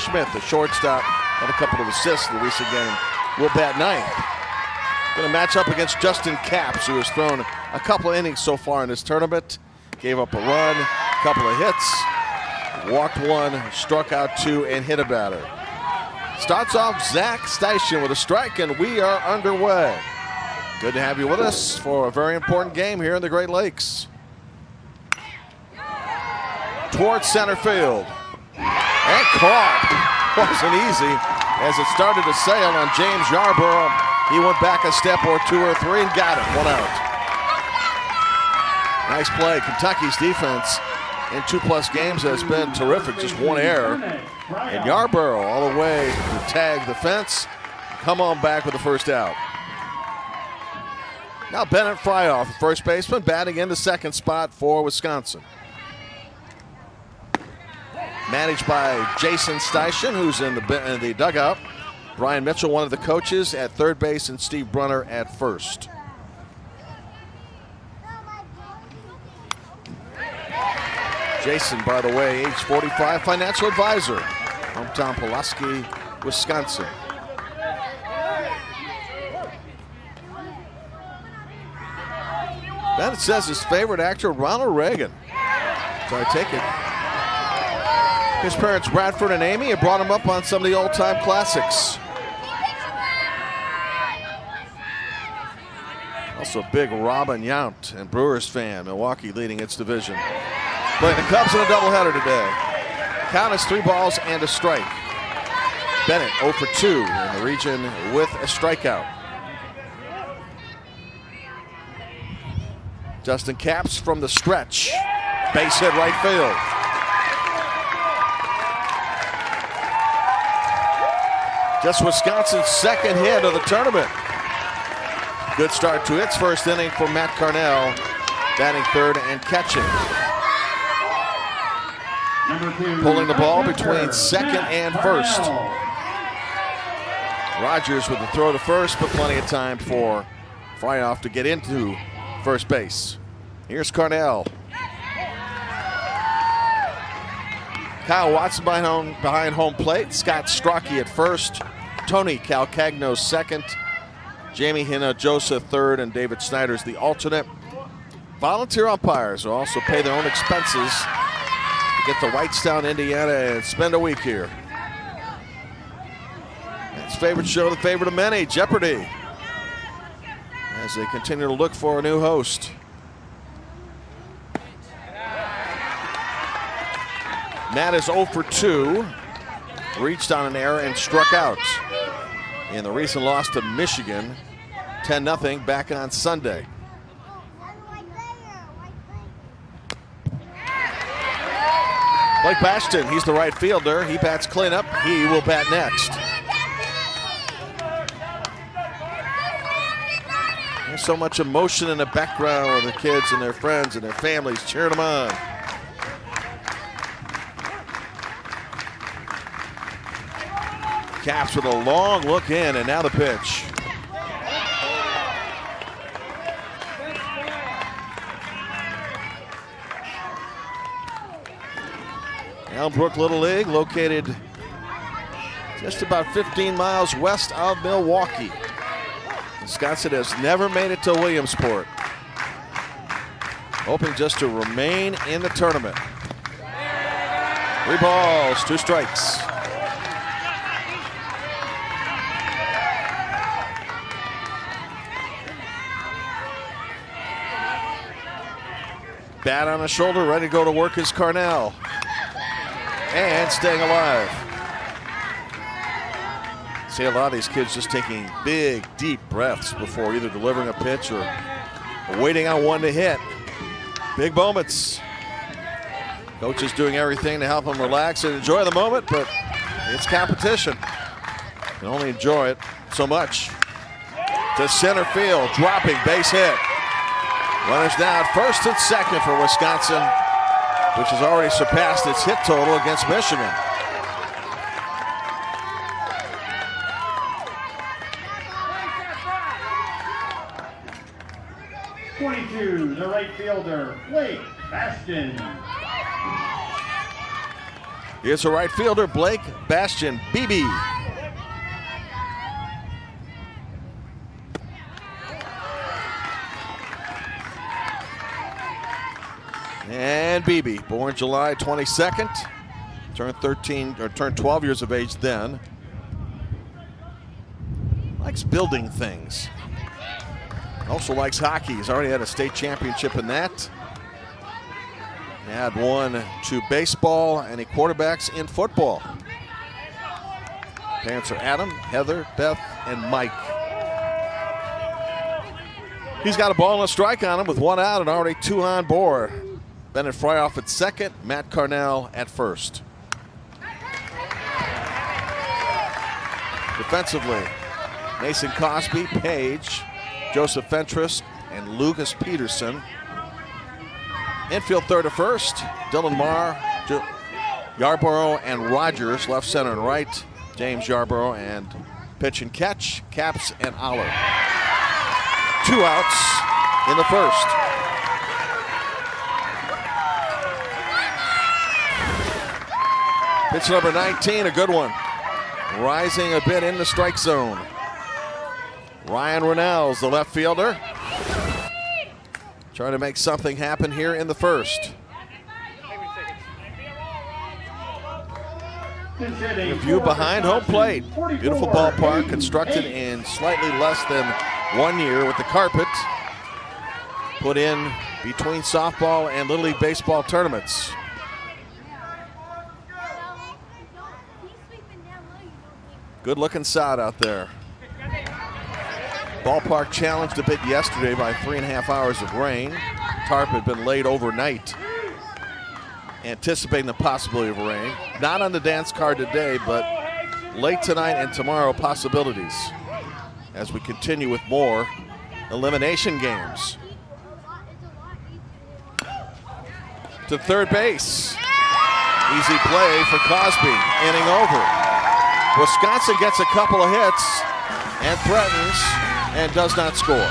Schmidt, the shortstop, had a couple of assists in the recent game, will bat ninth. Going to match up against Justin Capps, who has thrown a couple of innings so far in this tournament. Gave up a run, a couple of hits, walked one, struck out two, and hit a batter. Starts off Zach Steichen with a strike, and we are underway. Good to have you with us for a very important game here in the Great Lakes. Towards center field. And caught. Wasn't easy as it started to sail on James Yarborough. He went back a step or two or three and got it. One out. Nice play. Kentucky's defense in 2+ games has been terrific. Just one error. And Yarborough all the way to tag the fence. Come on back with the first out. Now Bennett Fryoff, the first baseman, batting in the second spot for Wisconsin. Managed by Jason Steichen, who's in the dugout. Brian Mitchell, one of the coaches, at third base, and Steve Brunner at first. Jason, by the way, age 45, financial advisor, hometown Pulaski, Wisconsin. Bennett says his favorite actor, Ronald Reagan. So I take it. His parents, Bradford and Amy, have brought him up on some of the old-time classics. Also a big Robin Yount and Brewers fan. Milwaukee leading its division. Playing the Cubs in a doubleheader today. Count is 3 balls and a strike. Bennett 0 for 2 in the region with a strikeout. Justin Capps from the stretch. Base hit right field. Just Wisconsin's second hit of the tournament. Good start to its first inning for Matt Carnell, batting third and catching. Pulling the ball between second and first. Rogers with the throw to first, but plenty of time for Fryoff to get into first base. Here's Carnell. Kyle Watson behind home plate. Scott Strachey at first. Tony Calcagno second. Jamie Hinojosa third, and David Snyder's the alternate. Volunteer umpires will also pay their own expenses to get to Whitestown, Indiana, and spend a week here. It's favorite show, the favorite of many, Jeopardy, as they continue to look for a new host. Matt is 0 for 2, reached on an error and struck out in the recent loss to Michigan, 10-0 back on Sunday. Blake Baston, he's the right fielder. He bats cleanup. He will bat next. There's so much emotion in the background with the kids and their friends and their families cheering them on. Capps with a long look in, and now the pitch. Elmbrook Little League, located just about 15 miles west of Milwaukee. Wisconsin has never made it to Williamsport. Hoping just to remain in the tournament. 3 balls, 2 strikes. Bat on the shoulder, ready to go to work is Carnell. And staying alive. See a lot of these kids just taking big, deep breaths before either delivering a pitch or waiting on one to hit. Big moments. Coach is doing everything to help them relax and enjoy the moment, but it's competition. You can only enjoy it so much. To center field, dropping, base hit. Runners now at first and second for Wisconsin, which has already surpassed its hit total against Michigan. The right fielder, Blake Baston. Here's a right fielder, Blake Bastion, BB. And BB, born July 22nd, turned 12 years of age then. Likes building things. Also likes hockey. He's already had a state championship in that. Add one to baseball, and he quarterbacks in football. Parents are Adam, Heather, Beth, and Mike. He's got a ball and a strike on him with one out and already two on board. Bennett Fryoff at second, Matt Carnell at first. Defensively, Mason Cosby, Page, Joseph Fentress, and Lucas Peterson. Infield third to first, Dylan Marr, Yarborough, and Rogers. Left, center, and right, James Yarborough, and pitch and catch, Caps and Aller. 2 outs in the first. Pitch number 19, a good one. Rising a bit in the strike zone. Ryan Rennell's the left fielder. Trying to make something happen here in the first. A view behind home plate. Beautiful ballpark constructed in slightly less than 1 year with the carpet put in between softball and Little League baseball tournaments. Good looking sod out there. Ballpark challenged a bit yesterday by 3.5 hours of rain. Tarp had been laid overnight, anticipating the possibility of rain. Not on the dance card today, but late tonight and tomorrow possibilities as we continue with more elimination games. To third base. Easy play for Cosby, inning over. Wisconsin gets a couple of hits and threatens and does not score.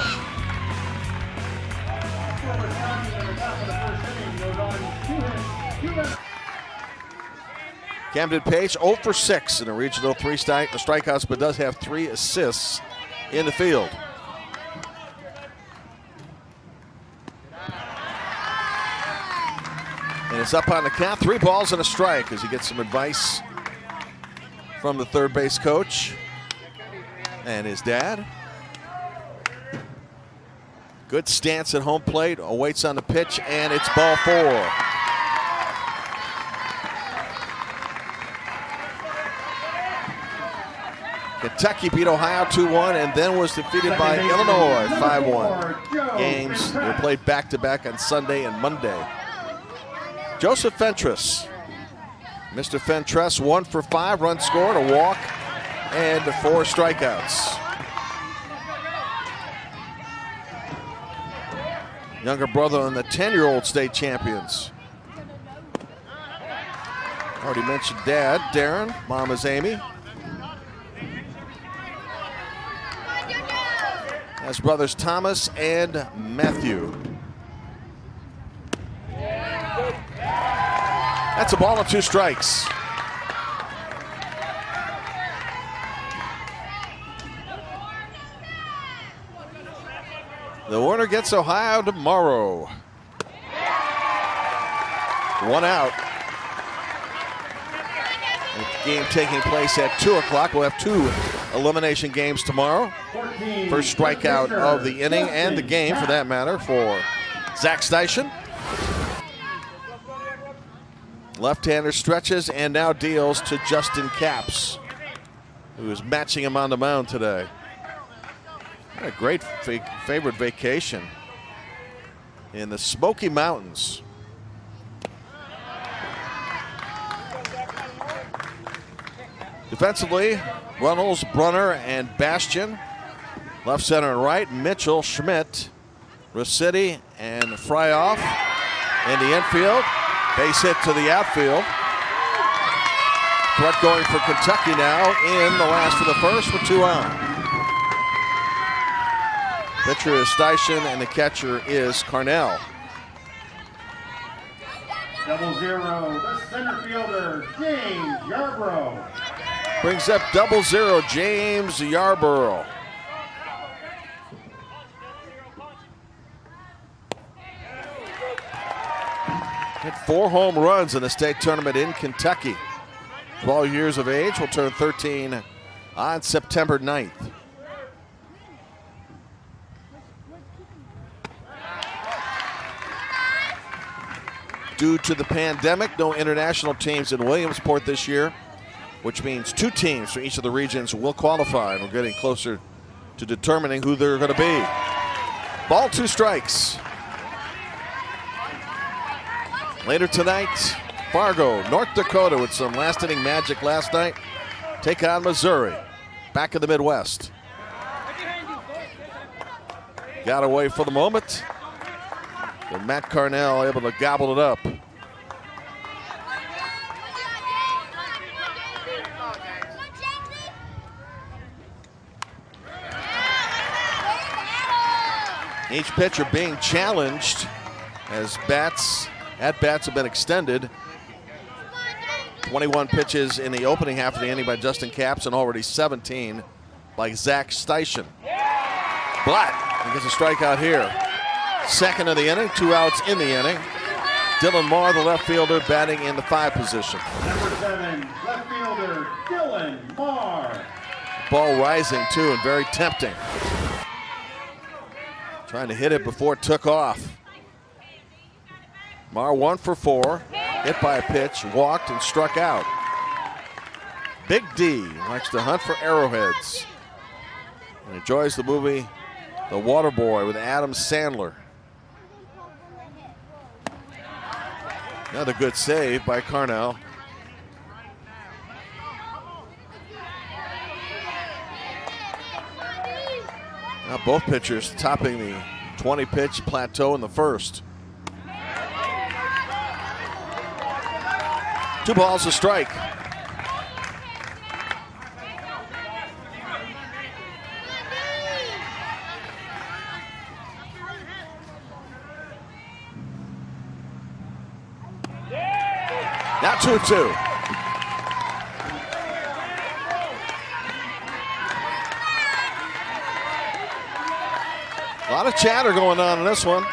Camden Page 0 for 6 in a regional 3 strikeouts, but does have 3 assists in the field. And it's up on the count, 3 balls and a strike as he gets some advice from the third base coach and his dad. Good stance at home plate, awaits on the pitch, and it's ball 4. Kentucky beat Ohio 2-1 and then was defeated by Illinois 5-1. Games were played back-to-back on Sunday and Monday. Joseph Fentress. Mr. Fentress 1 for 5, runs scored, a walk, and 4 strikeouts. Younger brother on the 10-year-old state champions. Already mentioned dad, Darren. Mom is Amy. Has brothers Thomas and Matthew. That's a ball and 2 strikes. The winner gets Ohio tomorrow. 1 out. The game taking place at 2 o'clock. We'll have 2 elimination games tomorrow. First strikeout of the inning and the game, for that matter, for Zach Steichen. Left-hander stretches and now deals to Justin Caps, who is matching him on the mound today. What a great favorite vacation in the Smoky Mountains. Defensively, Runnels, Brunner, and Bastion. Left, center, and right, Mitchell, Schmidt, Rossetti, and Fryoff. In the infield, base hit to the outfield. Threat going for Kentucky now in the last of the first with 2 on. Pitcher is Steichen and the catcher is Carnell. 0-0, the center fielder, James Yarbrough. Brings up 0-0, James Yarbrough. Hit 4 home runs in the state tournament in Kentucky. 12 years of age, will turn 13 on September 9th. Due to the pandemic, no international teams in Williamsport this year, which means 2 teams from each of the regions will qualify. And we're getting closer to determining who they're going to be. Ball 2 strikes. Later tonight, Fargo, North Dakota, with some last inning magic last night, take on Missouri, back in the Midwest. Got away for the moment. And Matt Carnell able to gobble it up. Each pitcher being challenged as at-bats have been extended. 21 pitches in the opening half of the inning by Justin Capps and already 17 by Zach Steichen. Blatt gets a strikeout here. Second of the inning, 2 outs in the inning. Dylan Marr, the left fielder, batting in the 5 position. Number 7, left fielder, Dylan Marr. Ball rising too and very tempting. Trying to hit it before it took off. Marr 1 for 4, hit by a pitch, walked and struck out. Big D likes to hunt for arrowheads and enjoys the movie The Waterboy with Adam Sandler. Another good save by Carnell. Now both pitchers topping the 20-pitch plateau in the first. 2 balls, a strike. Now 2-2. A lot of chatter going on in this one.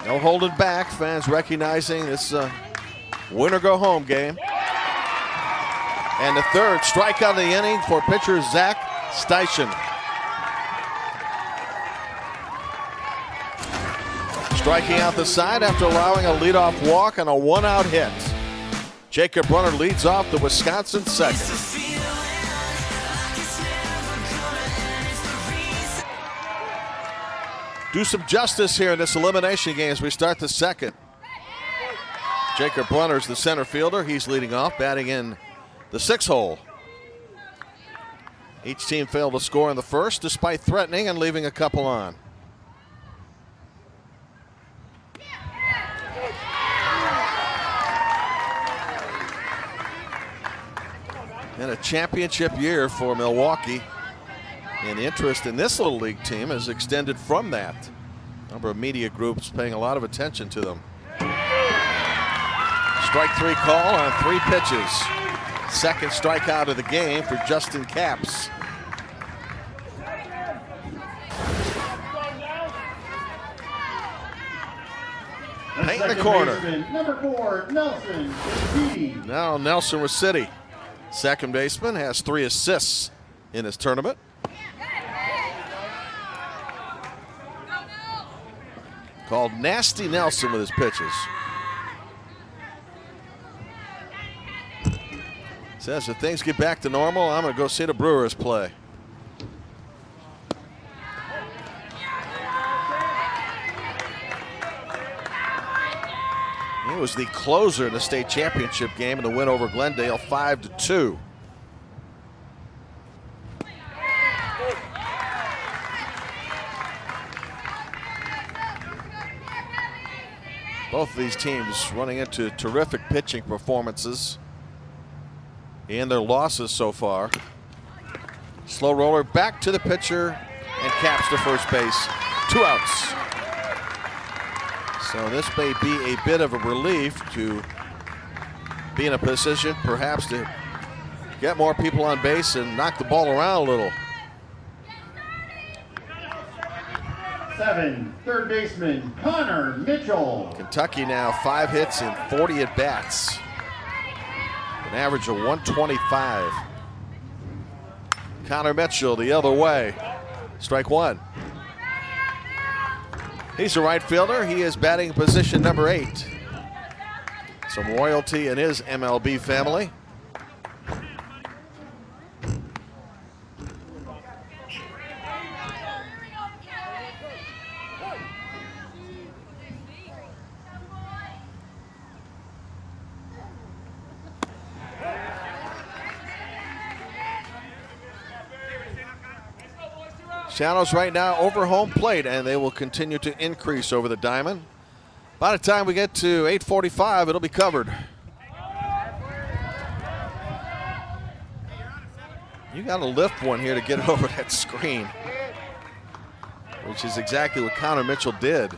No holding back. Fans recognizing this win or go home game. And the third strikeout of the inning for pitcher Zach Steichen. Striking out the side after allowing a leadoff walk and a 1-out hit. Jacob Brunner leads off the Wisconsin second. Do some justice here in this elimination game as we start the second. Jacob Brunner's the center fielder. He's leading off, batting in the 6th hole. Each team failed to score in the first despite threatening and leaving a couple on. And a championship year for Milwaukee. And interest in this little league team has extended from that. A number of media groups paying a lot of attention to them. Strike 3 call on 3 pitches. Second strikeout of the game for Justin Capps. Paint in the corner. Baseman, number 4, Nelson City. Now Nelson with City. Second baseman has 3 assists in his tournament. Called Nasty Nelson with his pitches. Says if things get back to normal, I'm going to go see the Brewers play. He was the closer in the state championship game in the win over Glendale, 5-2. Both of these teams running into terrific pitching performances in their losses so far. Slow roller back to the pitcher and Capps to first base. 2 outs. So this may be a bit of a relief to be in a position perhaps to get more people on base and knock the ball around a little. 7, third baseman Connor Mitchell. Kentucky now 5 hits and 40 at-bats. An average of 125. Connor Mitchell the other way. Strike one. He's a right fielder. He is batting position number 8. Some royalty in his MLB family. Shadows right now over home plate, and they will continue to increase over the diamond. By the time we get to 8:45, it'll be covered. You got to lift one here to get it over that screen, which is exactly what Connor Mitchell did.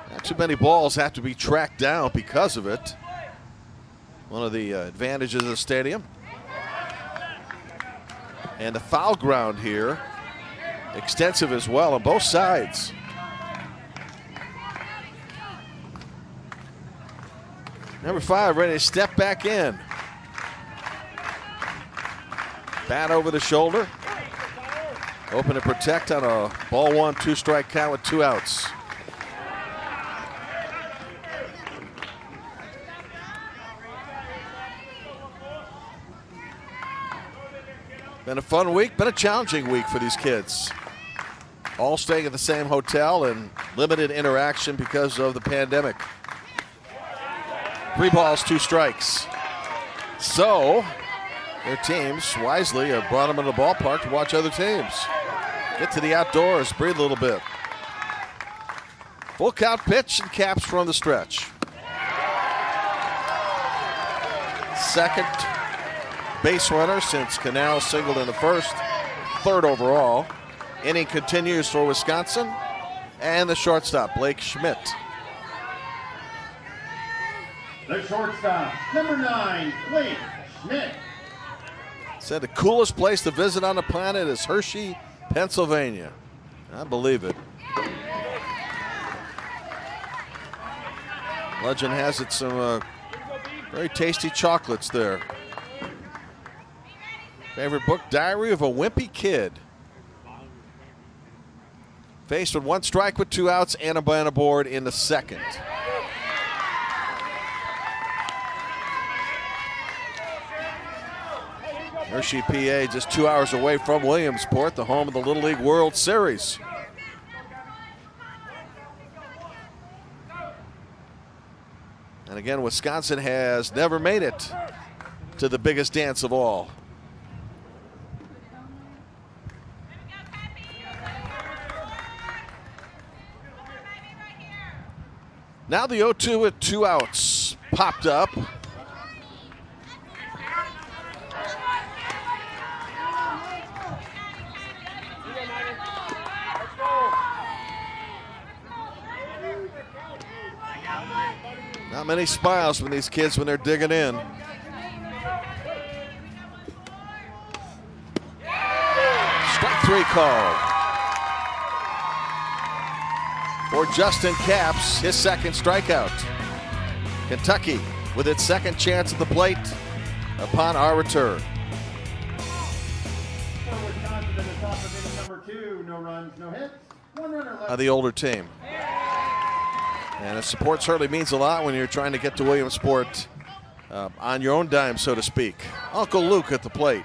Not too many balls have to be tracked down because of it. One of the advantages of the stadium. And the foul ground here, extensive as well on both sides. Number 5 ready to step back in. Bat over the shoulder. Open to protect on a ball 1, 2-strike count with 2 outs. Been a fun week, been a challenging week for these kids. All staying at the same hotel and limited interaction because of the pandemic. 3 balls, 2 strikes. So, their teams wisely have brought them into the ballpark to watch other teams. Get to the outdoors, breathe a little bit. Full count pitch and Caps from the stretch. Second base runner since Canal singled in the first, 3rd overall. Inning continues for Wisconsin, and the shortstop, Blake Schmidt. The shortstop, number 9, Blake Schmidt. Said the coolest place to visit on the planet is Hershey, Pennsylvania. I believe it. Legend has it some very tasty chocolates there. Favorite book, Diary of a Wimpy Kid. Faced with 1 strike with 2 outs and a man aboard in the second. Hershey, PA, just 2 hours away from Williamsport, the home of the Little League World Series. And again, Wisconsin has never made it to the biggest dance of all. Now the 0-2 with 2 outs popped up. Not many smiles from these kids when they're digging in. Strike 3 called for Justin Capps, his 2nd strikeout. Kentucky with its 2nd chance at the plate upon our return. For Wisconsin in the top of inning number 2, no runs, no hits, 1 runner left. The older team. And the support certainly means a lot when you're trying to get to Williamsport on your own dime, so to speak. Uncle Luke at the plate.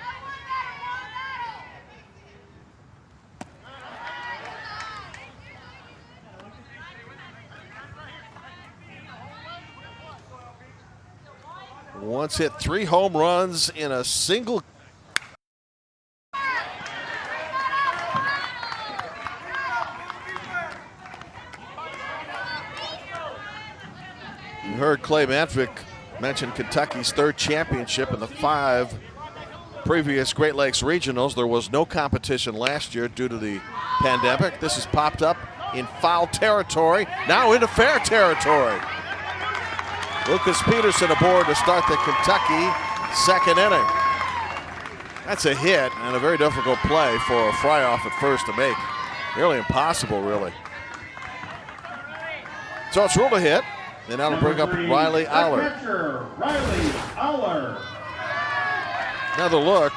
Once hit 3 home runs in a single. You heard Clay Matvick mention Kentucky's 3rd championship and the 5 previous Great Lakes Regionals. There was no competition last year due to the pandemic. This has popped up in foul territory, now into fair territory. Lucas Peterson aboard to start the Kentucky second inning. That's a hit and a very difficult play for a fry-off at first to make. Nearly impossible, really. So it's ruled a hit, and that'll bring up Riley Aller. Riley Aller. Another look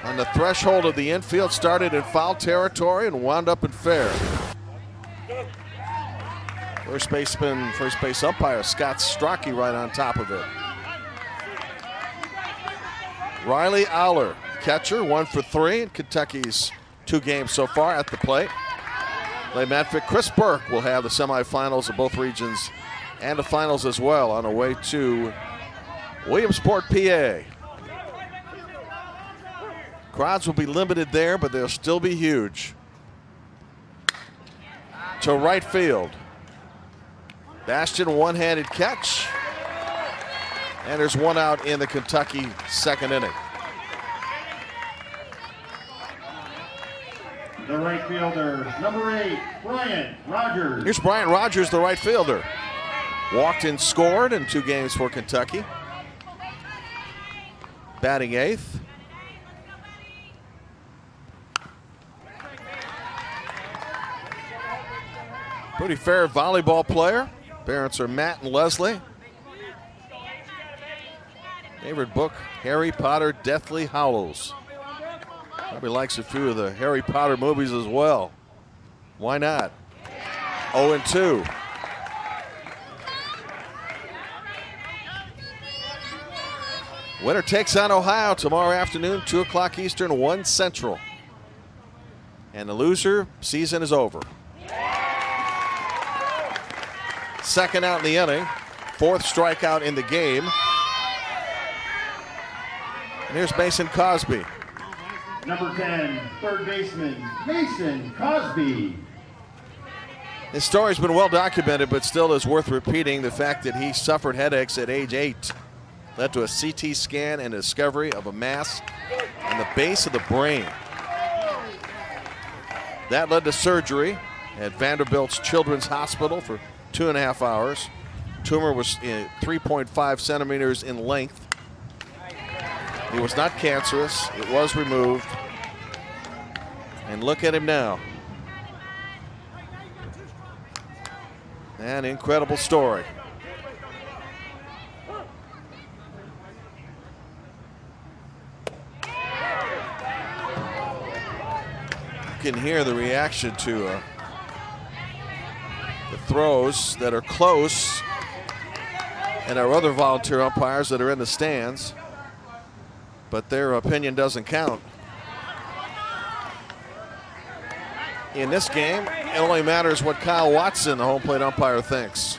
on the threshold of the infield, started in foul territory and wound up in fair. First base umpire Scott Strachey right on top of it. Riley Aller, catcher, 1 for 3 in Kentucky's 2 games so far at the plate. Clay Matvick, Chris Burke will have the semifinals of both regions and the finals as well on the way to Williamsport, PA. Crowds will be limited there, but they'll still be huge. To right field. Bastion, one-handed catch. And there's one out in the Kentucky second inning. The right fielder, number 8, Bryant Rogers. Here's Bryant Rogers, the right fielder. Walked and scored in 2 games for Kentucky. Batting 8th. Pretty fair volleyball player. Parents are Matt and Leslie. Favorite book, Harry Potter Deathly Hallows. Probably likes a few of the Harry Potter movies as well. Why not? 0-2. Winner takes on Ohio tomorrow afternoon, 2 o'clock Eastern, 1 Central. And the loser, season is over. Second out in the inning, 4th strikeout in the game. And here's Mason Cosby. Number 10, third baseman, Mason Cosby. His story's been well documented, but still is worth repeating. The fact that he suffered headaches at age 8 led to a CT scan and discovery of a mass on the base of the brain. That led to surgery at Vanderbilt's Children's Hospital for 2.5 hours. Tumor was 3.5 centimeters in length. It was not cancerous. It was removed. And look at him now. An incredible story. You can hear the reaction to the throws that are close, and our other volunteer umpires that are in the stands, but their opinion doesn't count. In this game, it only matters what Kyle Watson, the home plate umpire, thinks.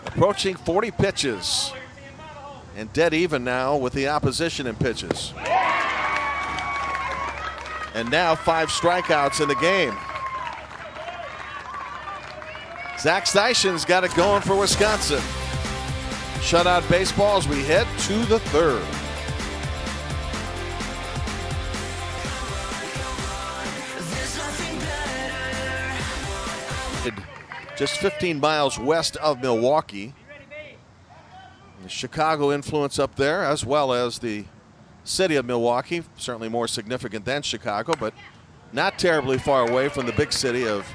Approaching 40 pitches, and dead even now with the opposition in pitches. And now 5 strikeouts in the game. Zach Steischen's got it going for Wisconsin. Shutout baseball as we head to the 3rd. Just 15 miles west of Milwaukee. The Chicago influence up there, as well as the city of Milwaukee, certainly more significant than Chicago, but not terribly far away from the big city of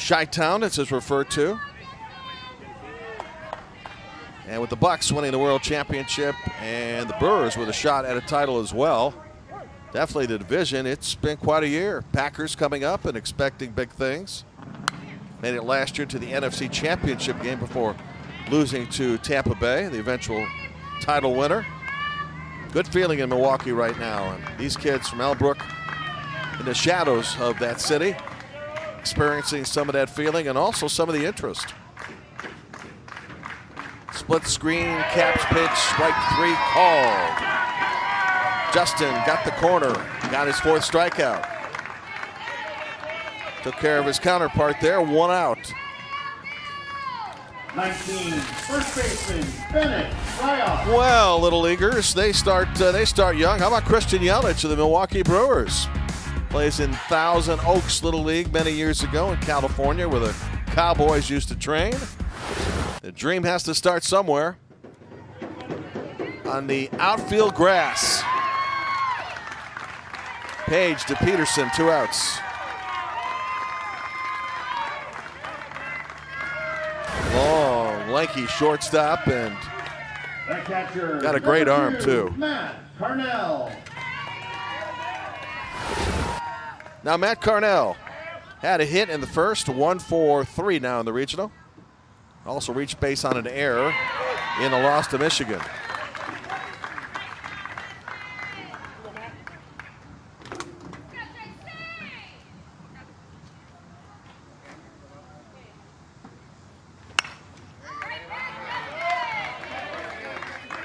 Chi-Town, as it's referred to. And with the Bucks winning the World Championship and the Brewers with a shot at a title as well, definitely the division, it's been quite a year. Packers coming up and expecting big things. Made it last year to the NFC Championship game before losing to Tampa Bay, the eventual title winner. Good feeling in Milwaukee right now. And these kids from Elbrook in the shadows of that city, experiencing some of that feeling and also some of the interest. Split screen, Caps pitch, strike 3 called. Justin got the corner, got his 4th strikeout. Took care of his counterpart there, 1 out. 19, first baseman, Bennett Ryoff. Well, Little Leaguers, they start young. How about Christian Yelich of the Milwaukee Brewers? Plays in Thousand Oaks Little League many years ago in California where the Cowboys used to train. The dream has to start somewhere. On the outfield grass. Page to Peterson, 2 outs. Long, lanky shortstop, and got a great arm too. Matt Carnell. Now Matt Carnell had a hit in the first, 1-4-3 now in the regional. Also reached base on an error in a loss to Michigan.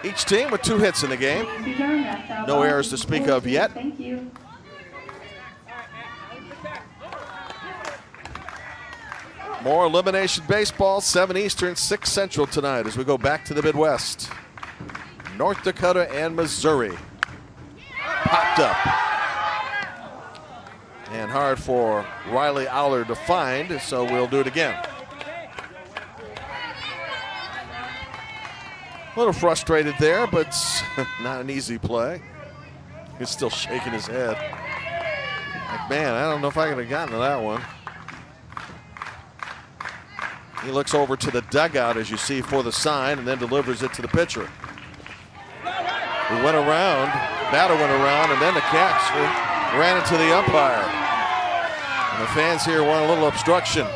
Each team with 2 hits in the game. No errors to speak of yet. Thank you. More elimination baseball, 7 Eastern, 6 Central tonight as we go back to the Midwest. North Dakota and Missouri. Popped up. And hard for Riley Aller to find, so we'll do it again. A little frustrated there, but not an easy play. He's still shaking his head. Like, man, I don't know if I could have gotten to that one. He looks over to the dugout, as you see, for the sign, and then delivers it to the pitcher. We went around, batter went around, and then the catcher ran into the umpire. And the fans here want a little obstruction.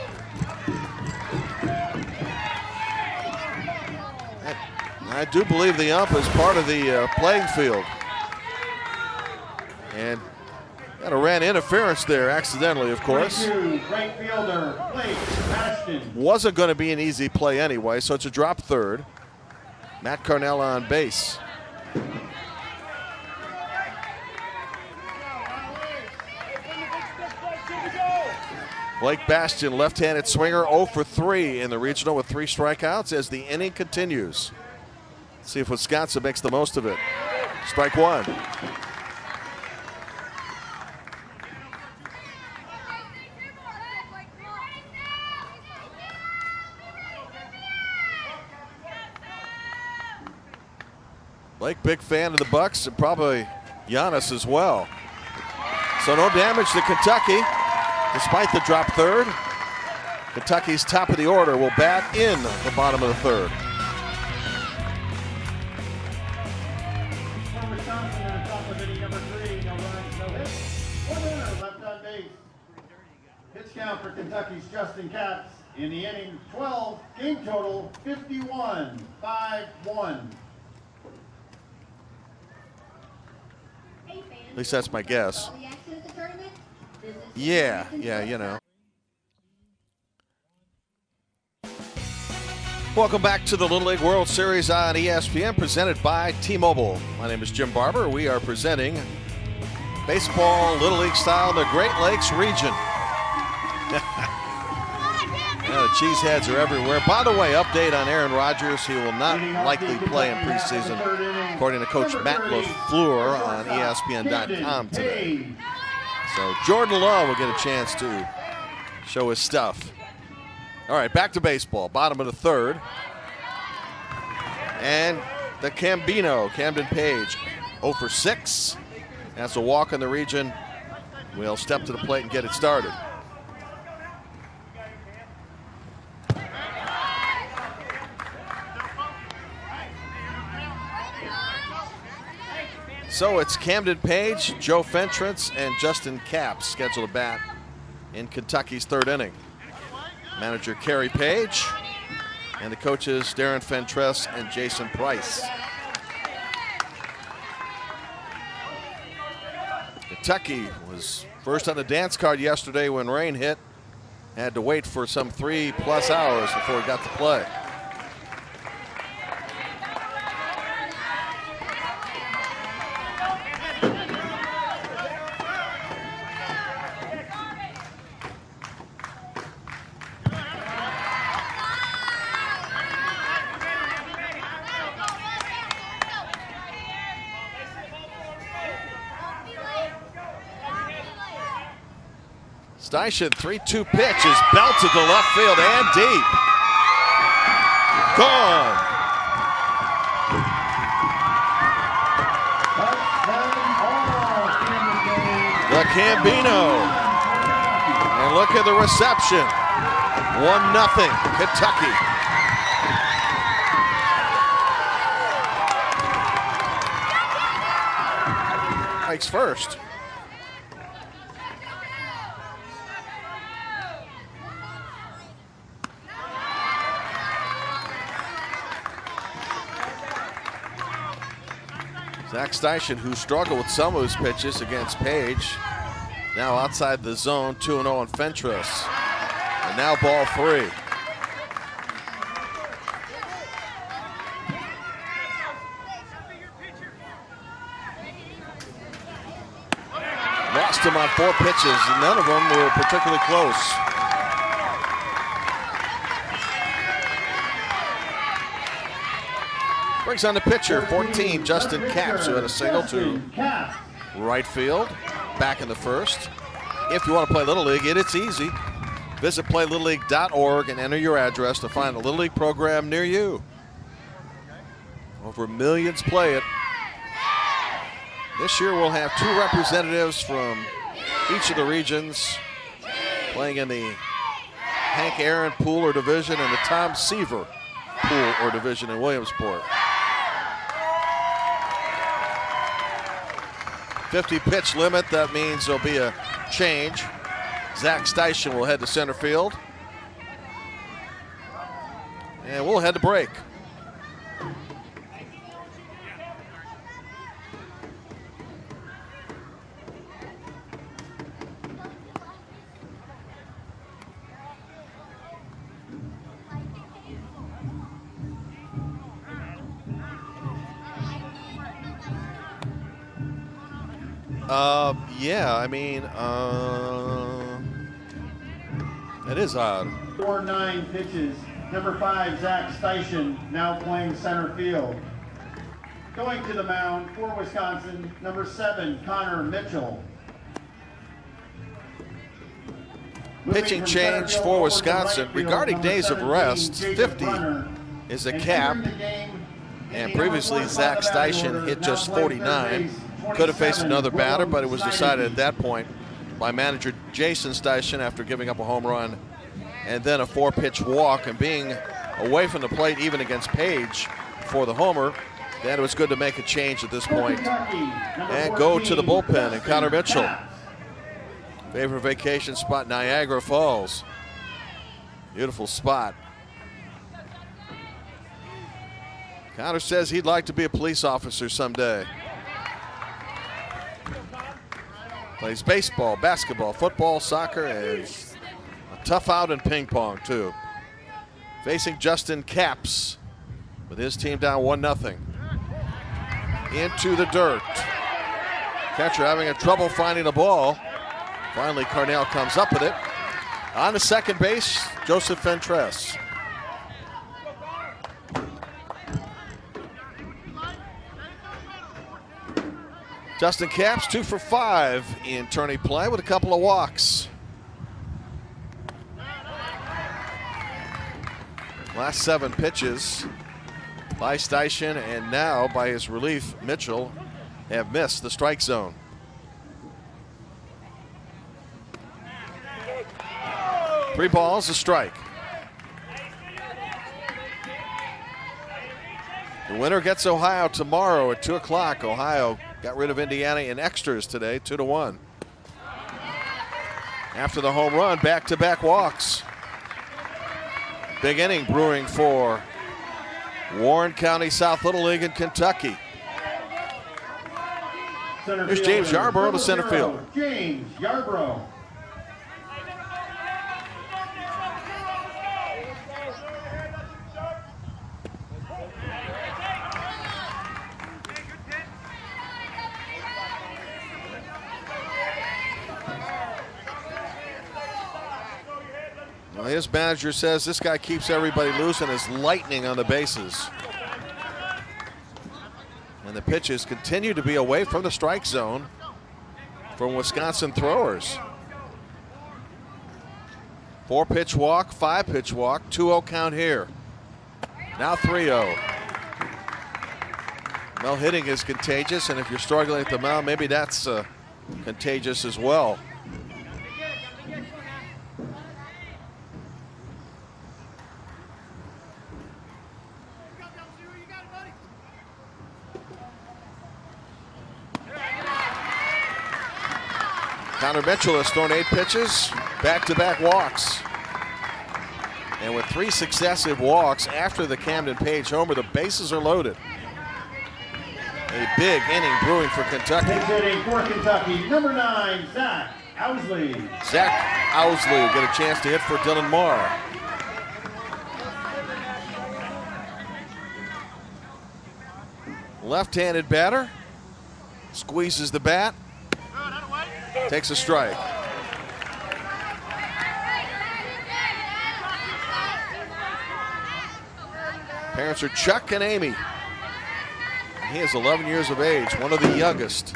I do believe the ump is part of the playing field. And got a ran interference there, accidentally, of course. Right fielder, Blake Ashton. Wasn't going to be an easy play anyway, so it's a drop third. Matt Carnell on base. Blake Bastion, left-handed swinger, 0 for 3 in the regional with 3 strikeouts as the inning continues. See if Wisconsin makes the most of it. Strike 1. Blake, big fan of the Bucks, and probably Giannis as well. So no damage to Kentucky, despite the drop third. Kentucky's top of the order will bat in the bottom of the third. Wisconsin in the top of inning number 3, no runs, no hits. One runner left on base. Pitch count for Kentucky's Justin Katz in the inning 12, game total 51, 5-1. At least that's my guess. Yeah, you know. Welcome back to the Little League World Series on ESPN, presented by T-Mobile. My name is Jim Barber. We are presenting baseball, Little League style, in the Great Lakes region. Yeah, the cheeseheads are everywhere. By the way, update on Aaron Rodgers. He will not likely play in preseason, according to Coach Matt LaFleur on ESPN.com today. So Jordan Love will get a chance to show his stuff. All right, back to baseball. Bottom of the third. And the Cambino, Camden Page, 0 for 6. That's a walk in the region. We'll step to the plate and get it started. So it's Camden Page, Joe Fentrance, and Justin Capps scheduled to bat in Kentucky's third inning. Manager Kerry Page and the coaches Darren Fentress and Jason Price. Kentucky was first on the dance card yesterday when rain hit. Had to wait for some 3+ hours before it got to play. Steichen, 3-2 pitch is belted to left field and deep. Gone. The Cambino. And look at the reception. 1-0 Kentucky. Strikes first. Zach Steichen, who struggled with some of his pitches against Page, now outside the zone, 2-0 on Fentress. And now ball 3. Lost him on 4 pitches, and none of them were particularly close. Brings on the pitcher, 14, Justin Capps, who had a single to right field, back in the first. If you want to play Little League, it's easy. Visit playlittleague.org and enter your address to find a Little League program near you. Over millions play it. This year we'll have 2 representatives from each of the regions playing in the Hank Aaron Pool or Division and the Tom Seaver Pool or Division in Williamsport. 50 pitch limit, that means there'll be a change. Zach Steichen will head to center field. And we'll head to break. Yeah, I mean, it is odd. 4-9 pitches. Number 5, Zach Steichen, now playing center field. Going to the mound for Wisconsin, number 7, Connor Mitchell. Pitching change for Wisconsin. Regarding days of rest, 50 is a cap. And previously, Zach Steichen hit just 49. Could have faced another batter, but it was decided at that point by manager Jason Steichen after giving up a home run and then a 4-pitch walk and being away from the plate even against Page for the homer, that it was good to make a change at this point and go to the bullpen. And Connor Mitchell, favorite vacation spot, Niagara Falls. Beautiful spot. Connor says he'd like to be a police officer someday. Plays baseball, basketball, football, soccer, and a tough out in ping pong too. Facing Justin Capps with his team down 1-0. Into the dirt. Catcher having a trouble finding the ball. Finally, Carnell comes up with it. On the second base, Joseph Fentress. Justin Capps 2 for 5 in tourney play with a couple of walks. Last 7 pitches by Steichen and now by his relief Mitchell have missed the strike zone. Three balls, a strike. The winner gets Ohio tomorrow at 2 o'clock. Ohio got rid of Indiana in extras today, 2-1. After the home run, back-to-back walks. Big inning brewing for Warren County South Little League in Kentucky. Here's James Yarborough to center field. James Yarborough. Well, his manager says this guy keeps everybody loose and is lightning on the bases. And the pitches continue to be away from the strike zone from Wisconsin throwers. 4-pitch walk, 5-pitch walk, 2-0 count here. Now 3-0. Well, hitting is contagious, and if you're struggling at the mound, maybe that's contagious as well. Connor Mitchell has thrown 8 pitches, back-to-back walks. And with 3 successive walks after the Camden Page homer, the bases are loaded. A big inning brewing for Kentucky. Next hitting for Kentucky, number 9, Zach Owsley. Zach Owsley will get a chance to hit for Dylan Marr. Left-handed batter, squeezes the bat, takes a strike. Parents are Chuck and Amy. He is 11 years of age, one of the youngest.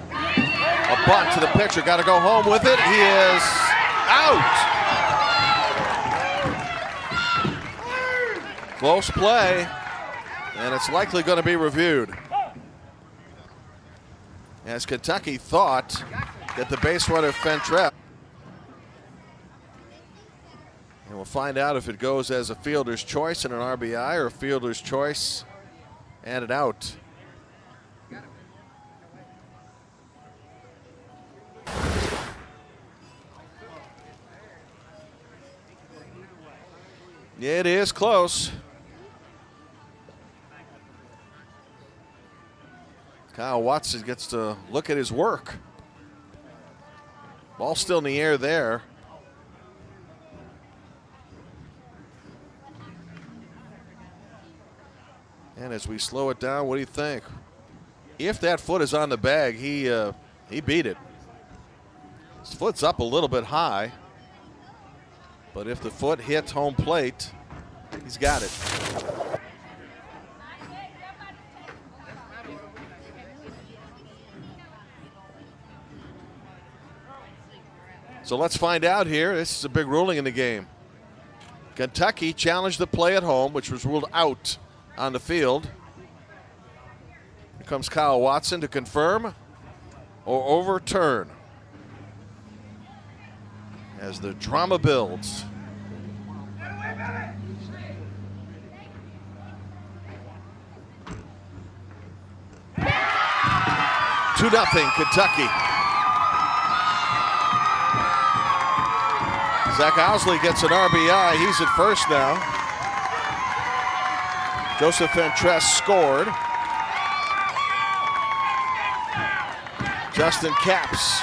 A bunt to the pitcher, got to go home with it. He is out. Close play, and it's likely going to be reviewed. As Kentucky thought that the base runner Fentrell. And we'll find out if it goes as a fielder's choice and an RBI or a fielder's choice and an out. It is close. Kyle Watson gets to look at his work. Ball still in the air there. And as we slow it down, what do you think? If that foot is on the bag, he beat it. His foot's up a little bit high, but if the foot hits home plate, he's got it. So let's find out here. This is a big ruling in the game. Kentucky challenged the play at home, which was ruled out on the field. Here comes Kyle Watson to confirm or overturn as the drama builds. 2-0 Kentucky. Zach Owsley gets an RBI. He's at first now. Joseph Ventress scored. Justin Capps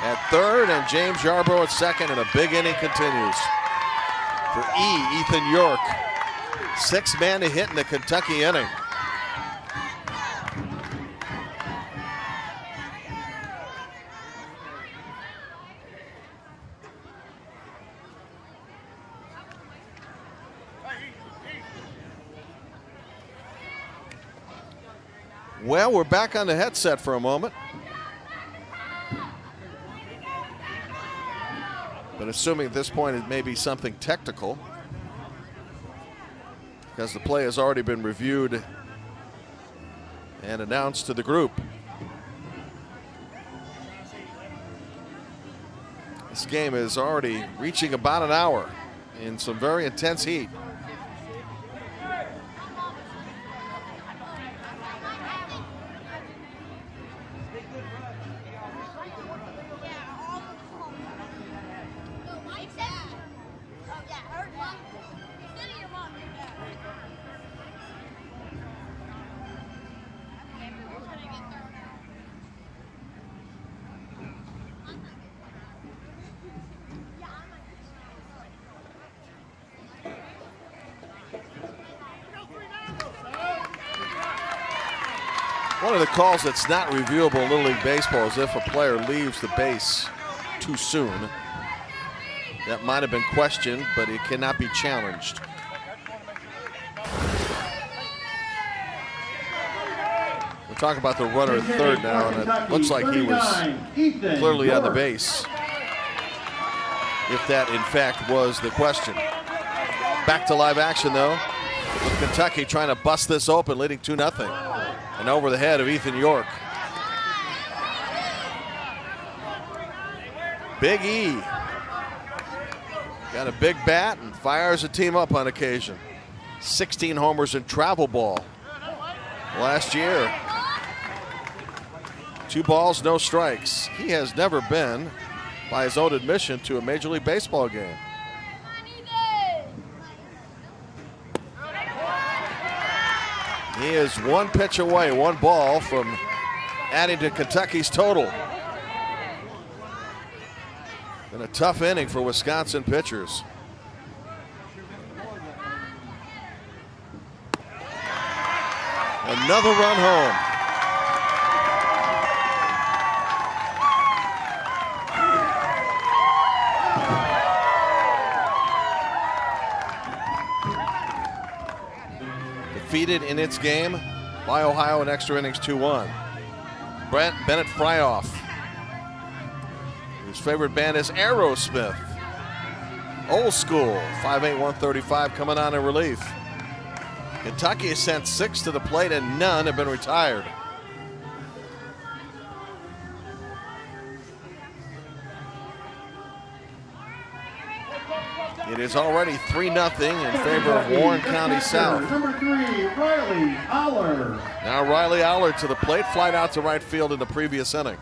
at third and James Yarbrough at second, and a big inning continues for Ethan York. 6 man to hit in the Kentucky inning. Well, we're back on the headset for a moment. But assuming at this point it may be something technical, because the play has already been reviewed and announced to the group. This game is already reaching about an hour in some very intense heat. One of the calls that's not reviewable in Little League Baseball is if a player leaves the base too soon. That might have been questioned, but it cannot be challenged. Talk about the runner at third now, and it looks like he was clearly on the base, if that in fact was the question. Back to live action though, with Kentucky trying to bust this open, leading 2-0, and over the head of Ethan York. Big E got a big bat and fires a team up on occasion. 16 homers in travel ball last year. 2 balls, no strikes. He has never been, by his own admission, to a Major League Baseball game. He is 1 pitch away, 1 ball from adding to Kentucky's total. Been a tough inning for Wisconsin pitchers. Another run home. Defeated in its game by Ohio in extra innings 2-1. Bennett Fryoff. His favorite band is Aerosmith. Old school, 5'8", 135 coming on in relief. Kentucky has sent 6 to the plate and none have been retired. It is already 3-0 in favor of Warren County South. Number 3, Riley Aller. Now Riley Aller to the plate, flied out to right field in the previous inning.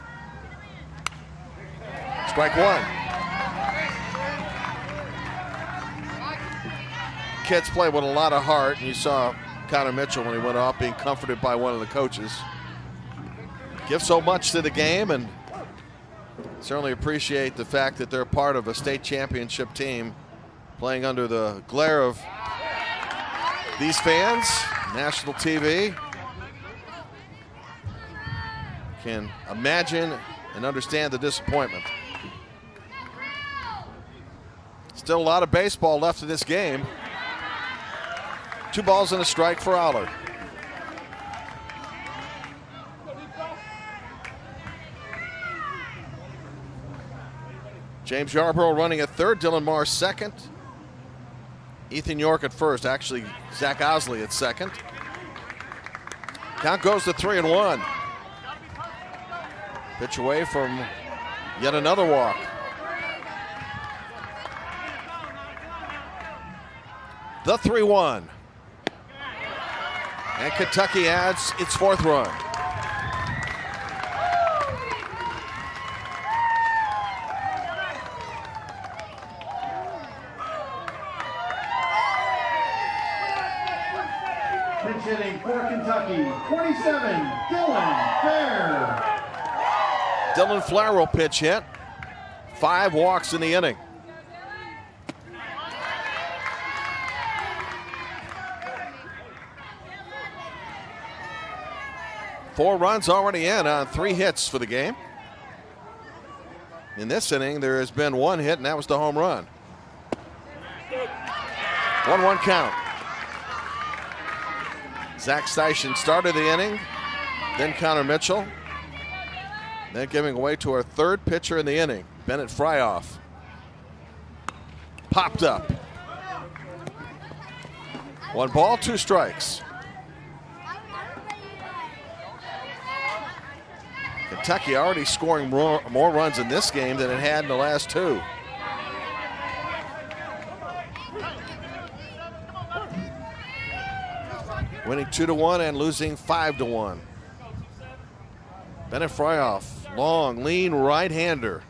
Strike 1. Kids play with a lot of heart, and you saw Connor Mitchell when he went off being comforted by one of the coaches. Give so much to the game, and certainly appreciate the fact that they're part of a state championship team playing under the glare of these fans, national TV. Can imagine and understand the disappointment. Still a lot of baseball left in this game. 2 balls and a strike for Aller. James Yarborough running at third, Dylan Marr second. Ethan York at first, actually Zach Osley at second. Count goes to 3-1. Pitch away from yet another walk. The 3-1. And Kentucky adds its 4th run. Pinch hitting for Kentucky, 27, Dylan Fair. Dylan Flair will pitch hit. 5 walks in the inning. Four runs already in on 3 hits for the game. In this inning, there has been 1 hit, and that was the home run. 1-1 count. Zach Steichen started the inning, then Connor Mitchell. Then giving away to our 3rd pitcher in the inning, Bennett Fryoff. Popped up. 1 ball, 2 strikes. Kentucky already scoring more runs in this game than it had in the last 2. Winning 2-1 and losing 5-1. Bennett Fryoff, long, lean right-hander.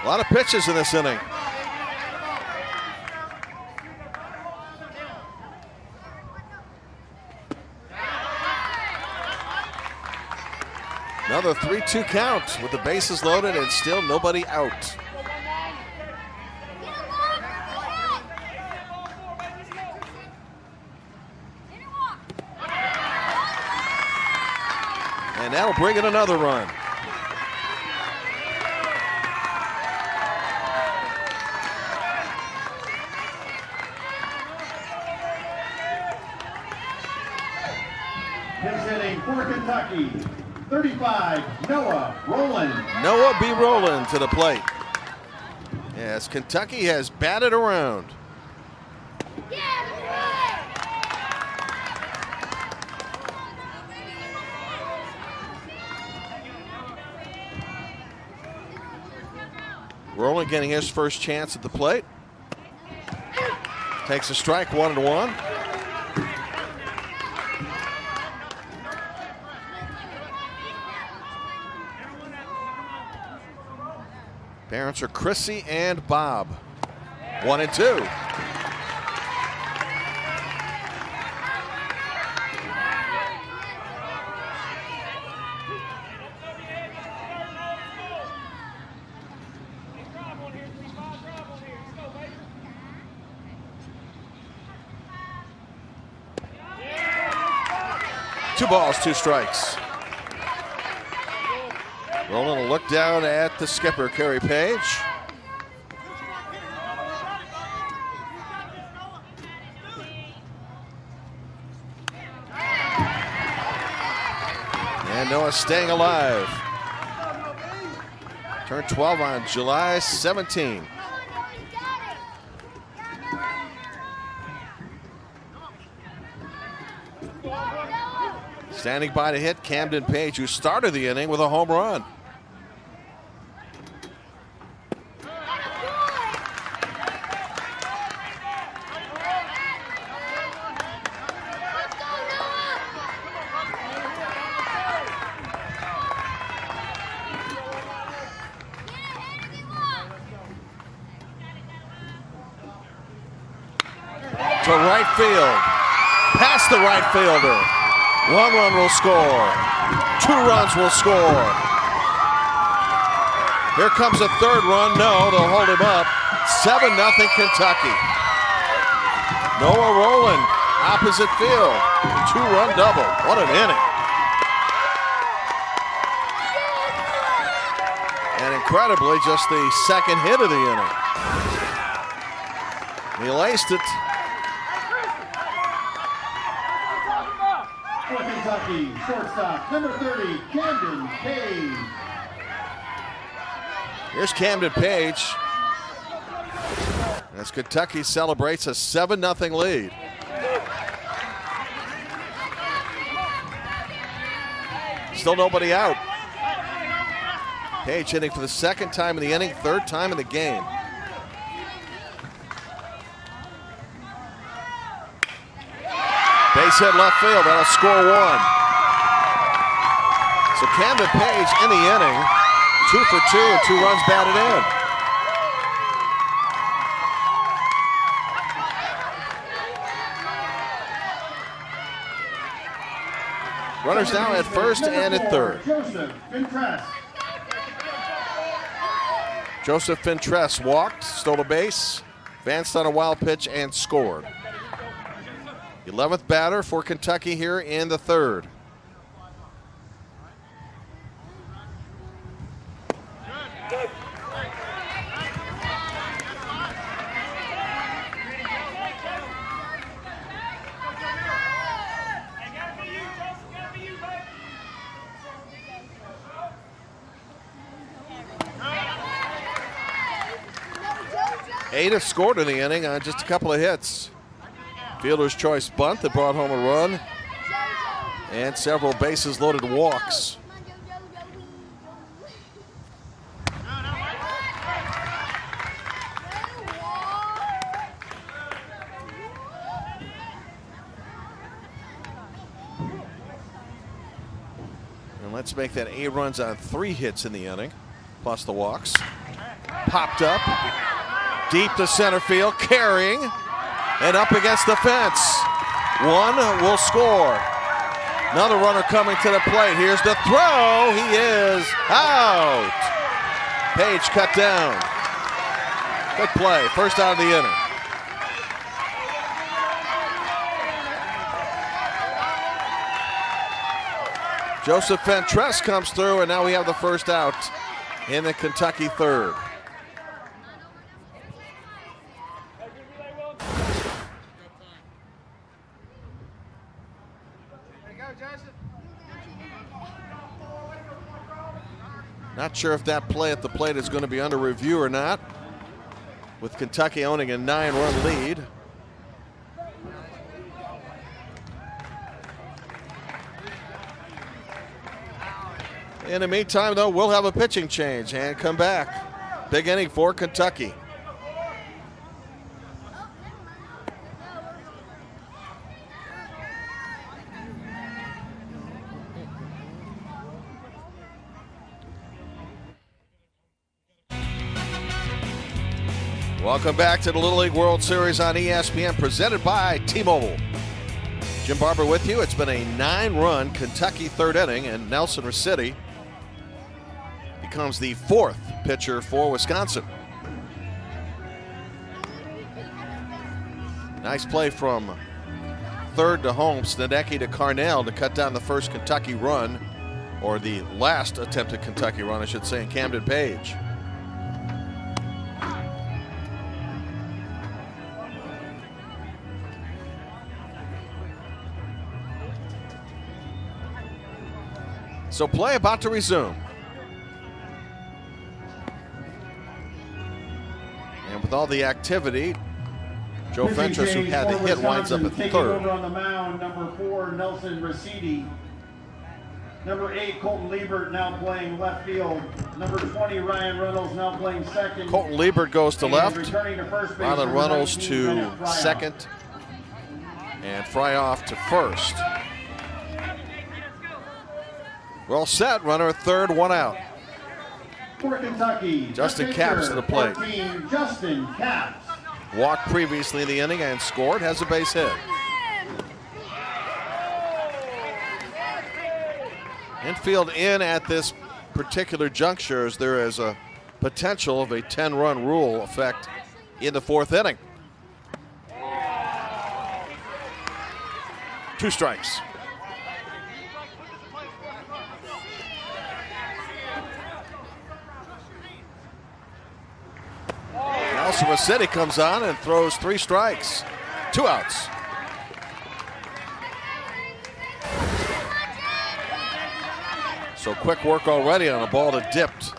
A lot of pitches in this inning. Another 3-2 count with the bases loaded and still nobody out. And that'll bring in another run. His hitting for Kentucky, 35, Noah Rowland. Noah B. Rowland to the plate. Yes, Kentucky has batted around. Rowland getting his first chance at the plate. Takes a strike, 1-1. Parents are Chrissy and Bob. 1-2. Two balls, two strikes. Rowland will look down at the skipper, Kerry Page. And Noah staying alive. Turned 12 on July 17. Standing by to hit, Camden Page, who started the inning with a home run. To right field, past the right fielder. 1 run will score. 2 runs will score. Here comes a third run. No, they'll hold him up. 7-0 Kentucky. Noah Rowland, opposite field. 2-run double. What an inning. And incredibly, just the second hit of the inning. He laced it. For Kentucky, shortstop, number 30, Camden Page. Here's Camden Page. As Kentucky celebrates a 7-0 lead. Still nobody out. Page hitting for the second time in the inning, third time in the game. Base hit left field, that'll score 1. So Camden Page in the inning, 2 for 2 and 2 runs batted in. Runners now at first and at third. Joseph Fintress walked, stole a base, advanced on a wild pitch, and scored. 11th batter for Kentucky here in the third. Eight have scored in the inning on just a couple of hits. Fielder's choice bunt that brought home a run, and several bases loaded walks. And let's make that 8 runs on 3 hits in the inning, plus the walks. Popped up, deep to center field, carrying. And up against the fence. 1 will score. Another runner coming to the plate. Here's the throw. He is out. Page cut down. Good play. First out of the inning. Joseph Ventress comes through, and now we have the first out in the Kentucky third. There you go, Joseph. Not sure if that play at the plate is going to be under review or not, with Kentucky owning a 9-run lead. In the meantime, though, we'll have a pitching change and come back. Big inning for Kentucky. Welcome back to the Little League World Series on ESPN, presented by T-Mobile. Jim Barber with you. It's been a 9-run Kentucky third inning, and Nelson Rossetti becomes the 4th pitcher for Wisconsin. Nice play from third to home, Snedecki to Carnell to cut down the first Kentucky run, or the last attempted Kentucky run, I should say, in Camden Page. So play about to resume. And with all the activity, Joe Fentress, who had the hit, winds up at third. Over on the mound, number 4, Nelson Rossetti. Number 8, Colton Liebert, now playing left field. Number 20, Ryan Reynolds, now playing second. Colton Liebert goes to left. Rylan Reynolds to second. And Fryoff to first. Well set, runner at third, 1 out. For Kentucky, Justin Capps to the plate. 14, Justin Capps. Walked previously in the inning and scored, has a base hit. Infield in at this particular juncture, as there is a potential of a 10-run rule effect in the 4th inning. 2 strikes. Nelson Rossetti comes on and throws 3 strikes, 2 outs. So quick work already on a ball that dipped.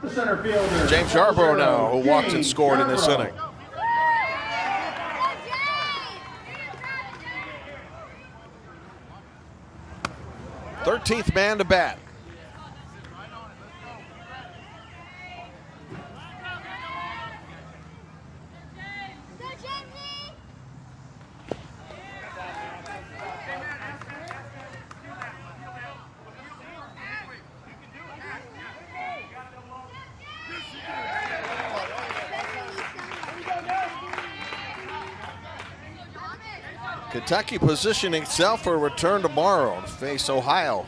The center fielder, James Yarbrough now, who walked and scored in this inning. Thirteenth man to bat. Kentucky positioning itself for a return tomorrow to face Ohio.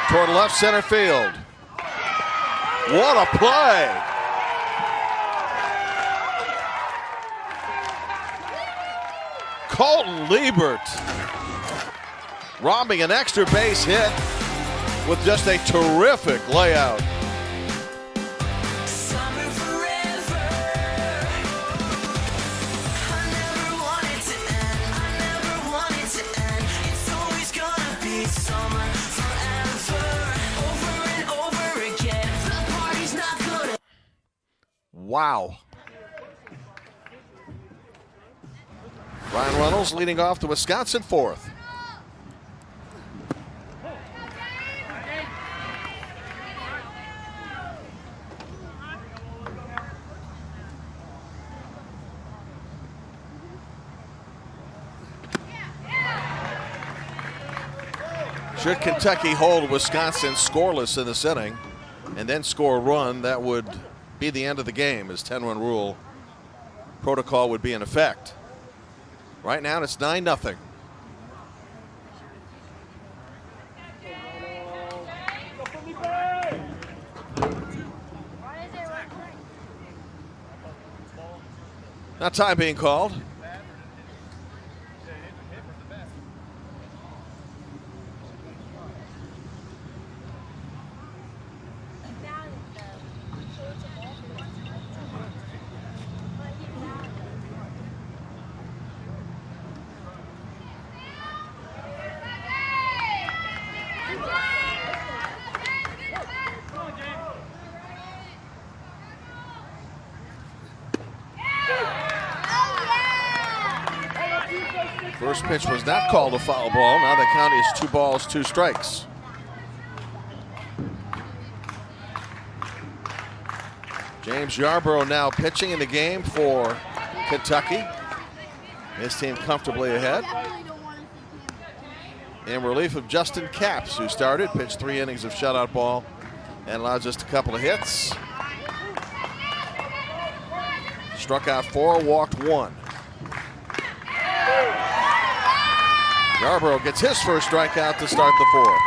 Toward left center field. What a play! Colton Liebert robbing an extra base hit with just a terrific layout. Wow. Ryan Reynolds leading off the Wisconsin 4th. Should Kentucky hold Wisconsin scoreless in this inning and then score a run, that would be the end of the game, as 10-run rule protocol would be in effect. Right now it's 9-0. Now time being called. First pitch was not called a foul ball. Now the count is 2 balls, 2 strikes. James Yarborough now pitching in the game for Kentucky. His team comfortably ahead. In relief of Justin Capps, who started, pitched 3 innings of shutout ball and allowed just a couple of hits. Struck out 4, walked 1. Yarborough gets his first strikeout to start the 4th.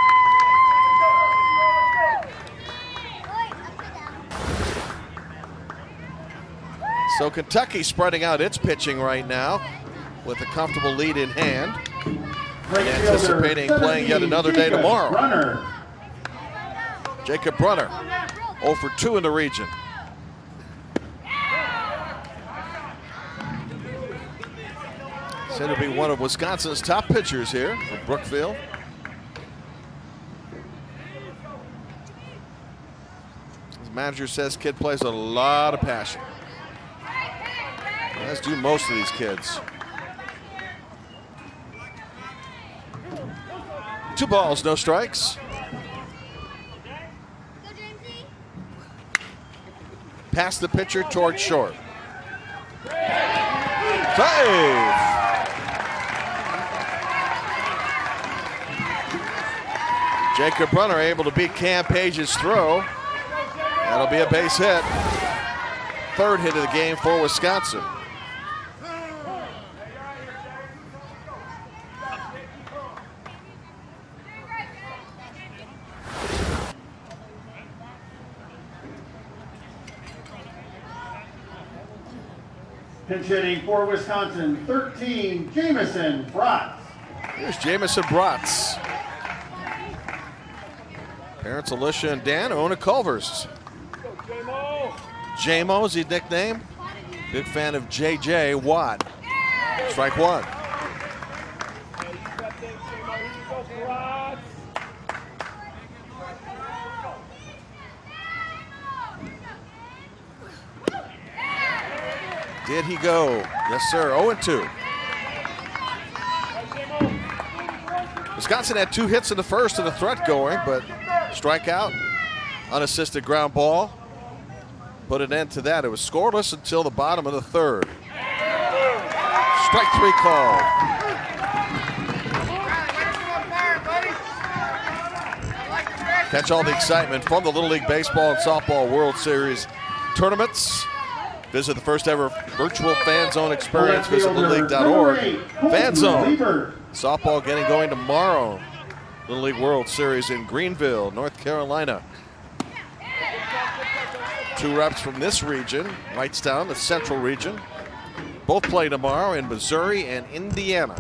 So Kentucky spreading out its pitching right now with a comfortable lead in hand. And anticipating playing yet another day tomorrow. Jacob Brunner, 0 for 2 in the region. Said to be one of Wisconsin's top pitchers here from Brookfield. His manager says kid plays a lot of passion. As do most of these kids. 2 balls, no strikes. Pass the pitcher toward short. Save! Jacob Brunner able to beat Cam Page's throw. That'll be a base hit. 3rd hit of the game for Wisconsin. Pinch hitting for Wisconsin, 13, Jamison Bratz. Here's Jamison Bratz. Parents Alicia and Dan own a Culver's. J-Mo is his nickname. Big fan of J.J. Watt. Strike 1. Did he go? Yes, sir. 0-2. Wisconsin had 2 hits in the first and a threat going, but strikeout, unassisted ground ball. Put an end to that. It was scoreless until the bottom of the 3rd. Strike 3 called. Catch all the excitement from the Little League Baseball and Softball World Series tournaments. Visit the first ever virtual fan zone experience. Visit littleleague.org. Fan zone. Softball getting going tomorrow. Little League World Series in Greenville, North Carolina. 2 reps from this region, Wrightstown, the central region. Both play tomorrow in Missouri and Indiana.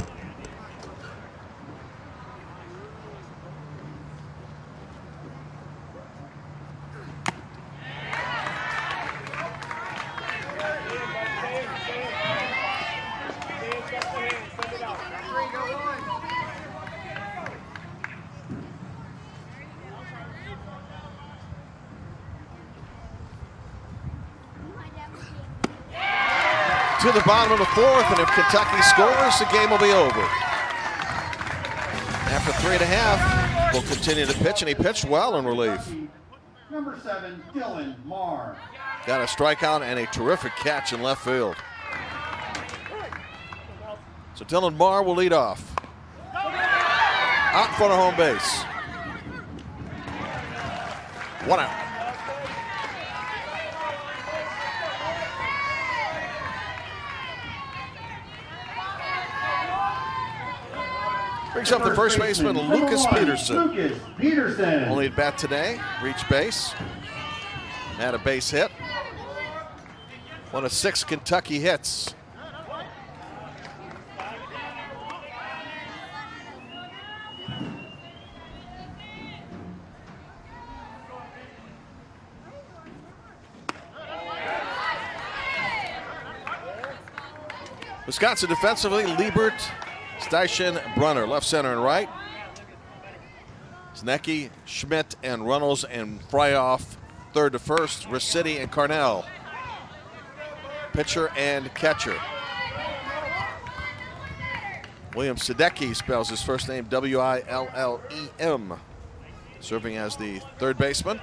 To the bottom of the 4th, and if Kentucky scores, the game will be over. After 3.5, we'll continue to pitch, and he pitched well in relief. Number 7, Dylan Marr. Got a strikeout and a terrific catch in left field. So Dylan Marr will lead off. Out in front of home base. 1 out. Brings up the first baseman, Lucas Peterson. Lucas Peterson. Only at bat today, reached base. Had a base hit. One of 6 Kentucky hits. Wisconsin defensively, Liebert, Steichen, Brunner, left, center, and right. Znecki, Schmidt, and Runnels and Fryoff, 3rd to 1st. Riccitti and Carnell, pitcher and catcher. William Sadecki spells his first name W-I-L-L-E-M. Serving as the third baseman.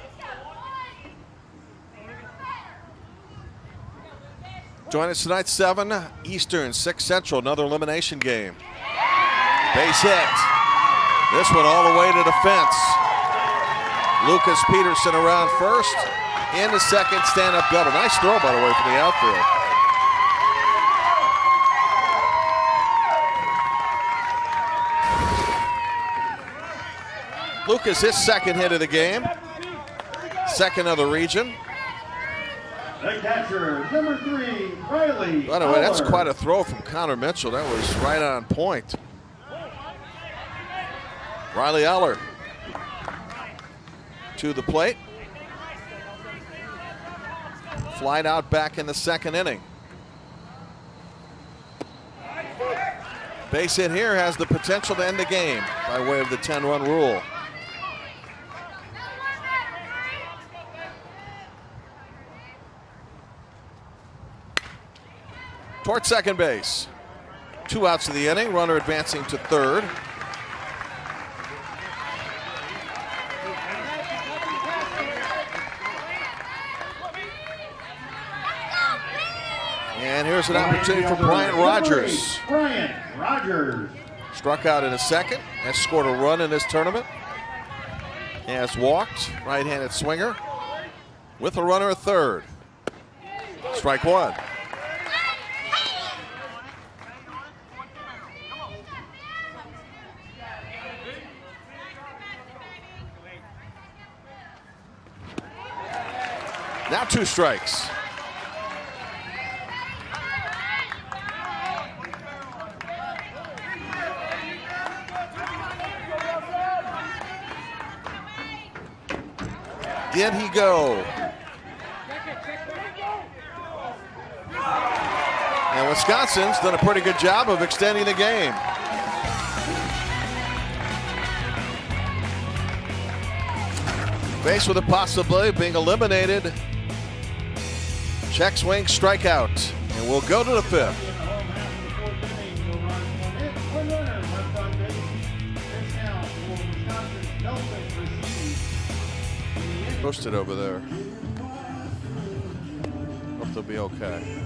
Join us tonight, 7 Eastern, 6 Central, another elimination game. Base hit. This one all the way to the fence. Lucas Peterson around first. In the second, stand-up double. Nice throw, by the way, from the outfield. Lucas, his second hit of the game. Second of the region. The catcher, number 3, Riley. By the way, that's quite a throw from Connor Mitchell. That was right on point. Riley Eller to the plate. Flied out back in the second inning. Base hit here has the potential to end the game by way of the 10-run rule. Toward second base. 2 outs of the inning. Runner advancing to third. And here's an opportunity for Bryant Rogers. Bryant Rogers. Struck out in the second. Has scored a run in this tournament. Has walked. Right-handed swinger. With a runner at third. Strike one. Now 2 strikes. Did he go? And Wisconsin's done a pretty good job of extending the game. Faced with the possibility of being eliminated. Check swing, strikeout, and we'll go to the 5th. Posted over there. Hope they'll be okay.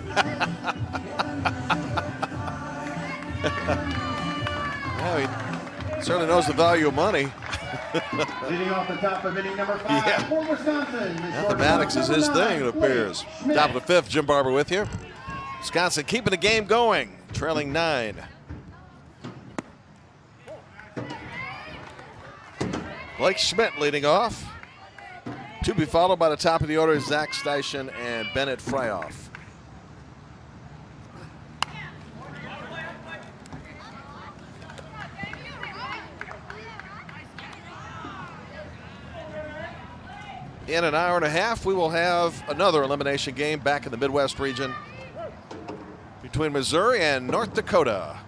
Well, he certainly knows the value of money. Leading off the top of inning number 5 for Wisconsin. Mathematics is his thing, it appears. Top of the 5th, Jim Barber with you. Wisconsin keeping the game going, trailing 9. Blake Schmidt leading off. To be followed by the top of the order, Zach Steichen and Bennett Fryoff. In an hour and a half, we will have another elimination game back in the Midwest region between Missouri and North Dakota.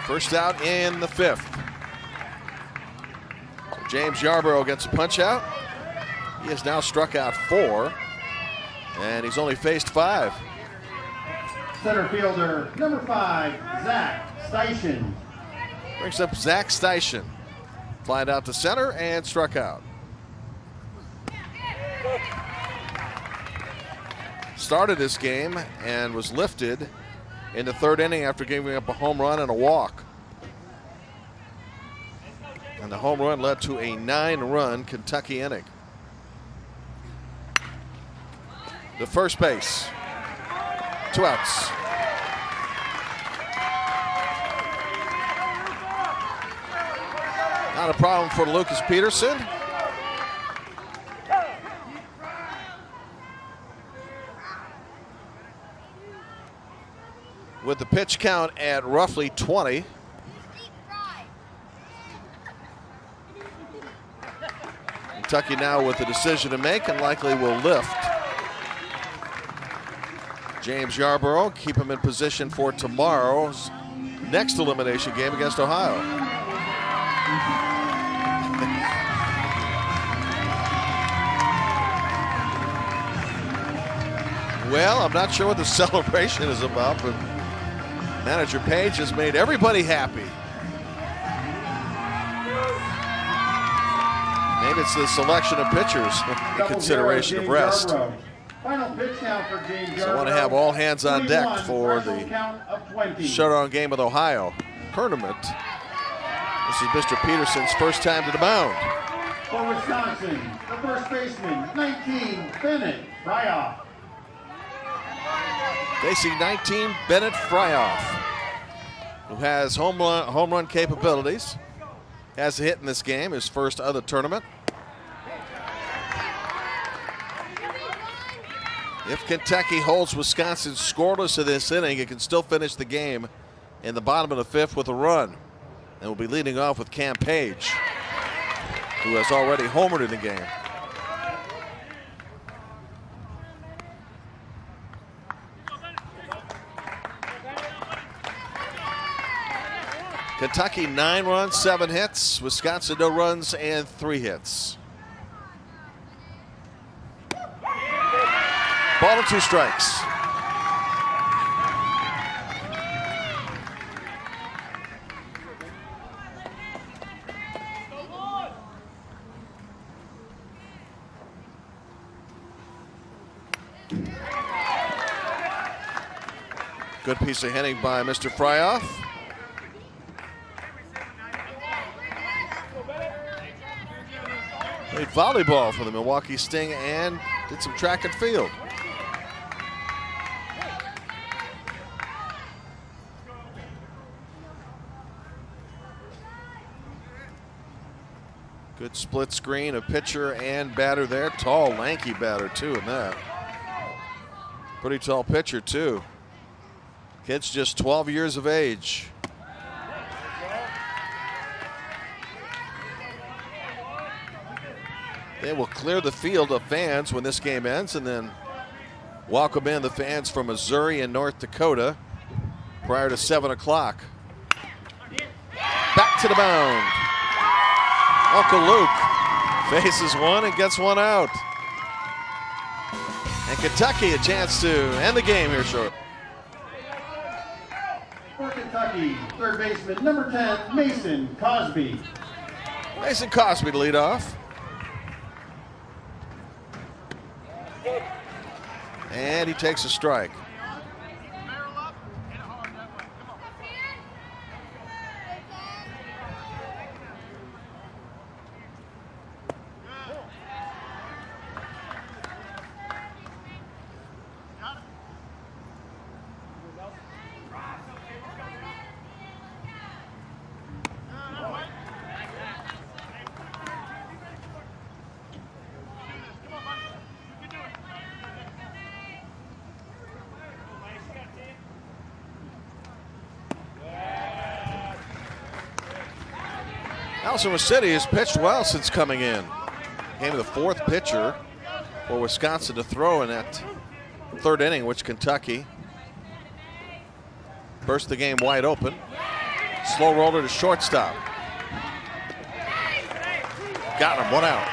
First out in the 5th. James Yarborough gets a punch out. He has now struck out 4, and he's only faced 5. Center fielder, number 5, Zach Steichen. Brings up Zach Steichen. Flied out to center and struck out. Started this game and was lifted in the 3rd inning after giving up a home run and a walk. And the home run led to a 9-run Kentucky inning. The first base. 2 outs. Not a problem for Lucas Peterson. With the pitch count at roughly 20. Kentucky now with a decision to make and likely will lift. James Yarborough, keep him in position for tomorrow's next elimination game against Ohio. Well, I'm not sure what the celebration is about, but Manager Page has made everybody happy. Maybe it's the selection of pitchers in consideration of rest. Final pitch count for James So I want to have all hands on deck for the showdown game of the Ohio tournament. This is Mr. Peterson's first time to the mound. For Wisconsin, the first baseman, 19, Bennett Fryoff. Facing 19, Bennett Fryoff, who has home run capabilities. Has a hit in this game, his first of the tournament. If Kentucky holds Wisconsin scoreless in this inning, it can still finish the game in the bottom of the fifth with a run. And we'll be leading off with Cam Page, who has already homered in the game. Kentucky 9 runs, 7 hits. Wisconsin no runs and 3 hits. Ball and 2 strikes. Good piece of hitting by Mr. Fryoff. Played volleyball for the Milwaukee Sting and did some track and field. Good split screen of pitcher and batter there. Tall, lanky batter too in that. Pretty tall pitcher too. Kid's just 12 years of age. They will clear the field of fans when this game ends and then welcome in the fans from Missouri and North Dakota prior to 7 o'clock. Back to the mound. Uncle Luke faces one and gets one out. And Kentucky a chance to end the game here short. For Kentucky, third baseman, number 10, Mason Cosby. Mason Cosby to lead off. And he takes a strike. Allison City has pitched well since coming in. Became the 4th pitcher for Wisconsin to throw in that 3rd inning, which Kentucky burst the game wide open. Slow roller to shortstop. Got him, 1 out.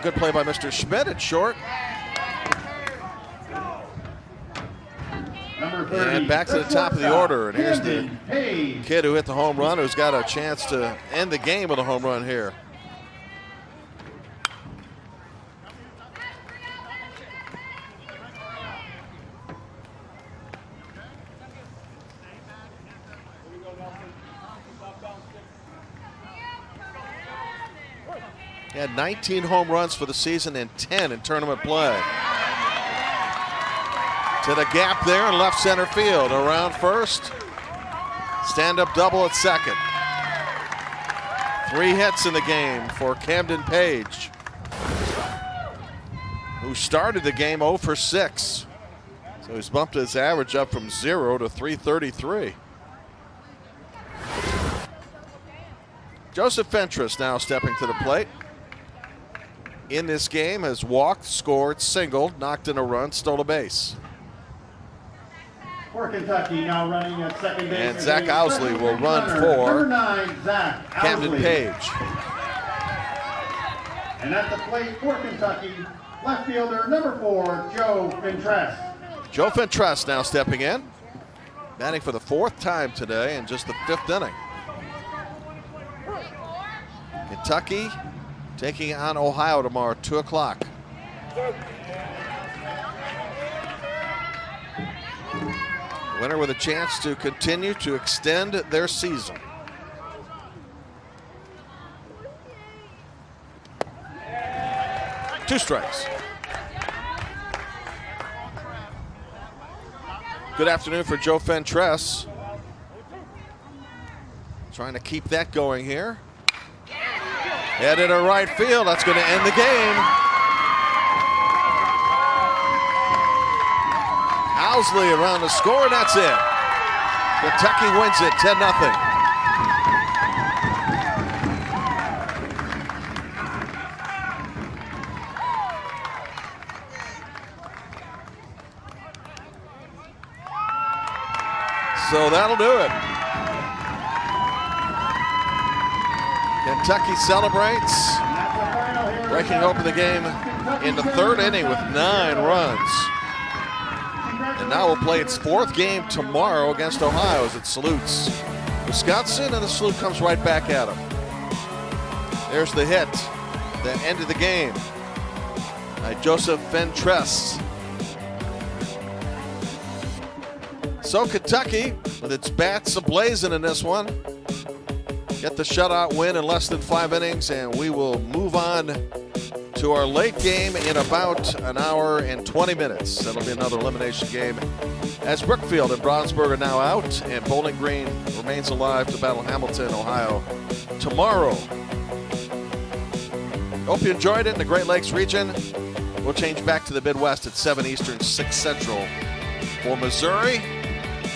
Good play by Mr. Schmidt at short. And back to the top of the order, and here's the kid who hit the home run, who's got a chance to end the game with a home run here. He had 19 home runs for the season and 10 in tournament play. To the gap there in left center field. Around first. Stand-up double at second. 3 hits in the game for Camden Page, who started the game 0 for 6. So he's bumped his average up from 0 to 333. Joseph Fentress now stepping to the plate. In this game has walked, scored, singled, knocked in a run, stole a base. For Kentucky, now running at second base. And Zach Owsley will run for number 9, Zach Camden Owsley. Page. And at the plate for Kentucky, left fielder number 4, Joe Fentress. Joe Fentress now stepping in. Batting for the 4th time today in just the 5th inning. Kentucky taking on Ohio tomorrow, 2 o'clock. Winner with a chance to continue to extend their season. Two strikes. Good afternoon for Joe Fentress. Trying to keep that going here. Headed to right field. That's going to end the game. Owsley around the score, and that's it. Kentucky wins it 10-0. So that'll do it. Kentucky celebrates, breaking open the game in the 3rd inning with 9 runs. And now will play its 4th game tomorrow against Ohio as it salutes Wisconsin, and the salute comes right back at them. There's the hit that ended the game by Joseph Fentress. So Kentucky, with its bats ablazing in this one, get the shutout win in less than 5 innings, and we will move on to our late game in about an hour and 20 minutes. That'll be another elimination game as Brookfield and Brownsburg are now out, and Bowling Green remains alive to battle Hamilton, Ohio tomorrow. Hope you enjoyed it in the Great Lakes region. We'll change back to the Midwest at 7 Eastern, 6 Central for Missouri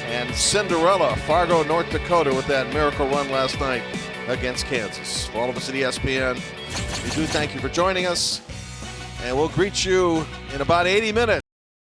and Cinderella, Fargo, North Dakota, with that miracle run last night against Kansas. For all of us at ESPN, we do thank you for joining us, and we'll greet you in about 80 minutes.